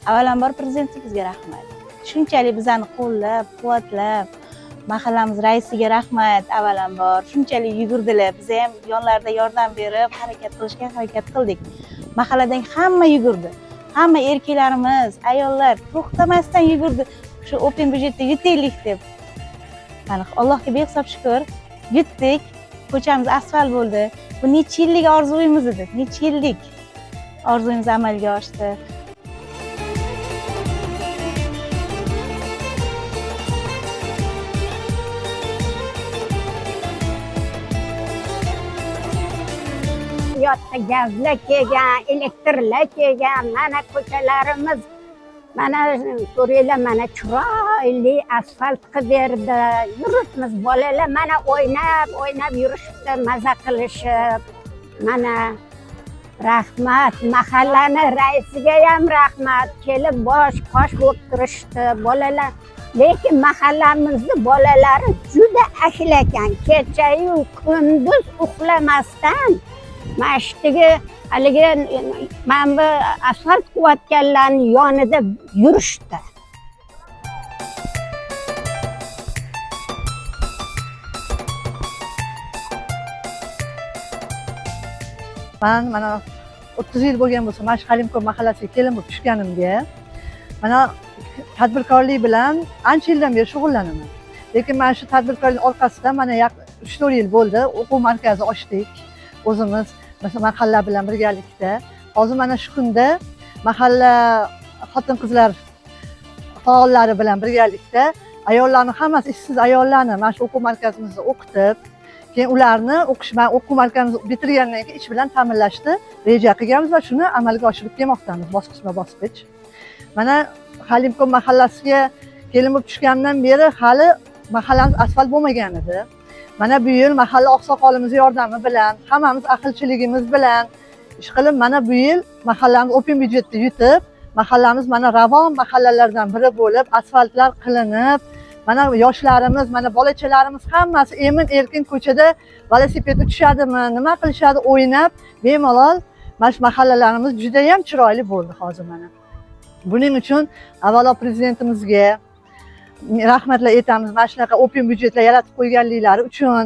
Avvalambor prezidentimizga rahmat. Shunchalik bizani qo'llab, quvvatlab, mahallamiz raisiga rahmat avvalambor. Shunchalik yugurdilar. Biz ham yonlarida yordam berib, harakat qilishga harakat qildik. Mahalladagi hamma yugurdi. Hamma erkaklarimiz, ayollar to'xtamasdan yugurdi. Shu open byudjetda yutaylik deb. Mana Allohga behisob shukr, yutdik. Ko'chamiz asfalt bo'ldi. Bu necha yillik orzuyimiz edi. Necha yillik orzuyimiz amalga oshdi. Yotta gazlar kelgan, elektrlar kelgan, mana ko'chalarimiz mana ko'ringlar, mana chiroyli asfalt qilib berdi. Yuribmiz, bolalar mana o'ynab yurishibdi, maza qilishib. Mana rahmat, mahallani raisiga ham rahmat. Kelib bosh-qosh bo'lib turishdi bolalar. Lekin mahallamizni bolalari juda ashlakan. Kecha-yu kunduz uxlamasdan mashtigi haligi mana bu asfalt qilayotganlarning yonida yurishdi. Men mana 30 yil bo'lgan bo'lsa, mana shu Halimko'l mahallasiga kelin bo'lib tushganimga, mana tadbirkorlik bilan ancha yildan beri shug'ullanaman. Lekin mana shu tadbirkorlik orqasidan mana 3-4 yil bo'ldi, o'quv markazi ochdik. O'zimiz mahalla bilan birgalikda. Hozir mana shu kunda mahalla xotin-qizlar faollari bilan birgalikda ayollarni hammasi ishsiz ayollarni mana shu o'quv markazimizda o'qitib, keyin ularni o'quv markazimizni bitirgandan keyin ish bilan ta'minlashni reja qilganmiz va shuni amalga oshirib kelmoqdamiz bosqichma-bosqich. Mana Halimko'l mahallasiga kelin bo'lib tushgandan beri hali mahallamiz asfalt bo'lmagan edi. Mana bu yil mahalla oqsoqolimiz yordami bilan, hammamiz aqlchiligimiz bilan ish qilib, mana bu yil mahallamiz open byudjetda yutib, mahallamiz mana ravon mahallalardan biri bo'lib, asfaltlar qilinib, mana yoshlarimiz, mana bolachalarimiz hammasi emin-erkin ko'chada velosiped uchishadimi, nima qilishadi, o'ynab, bemalol mana shu mahallalarimiz juda ham chiroyli bo'ldi hozir mana. Buning uchun avvalo prezidentimizga rahmatlar aytamiz, mana shunaqa open byudjetlar yaratib qo'yganliklari uchun.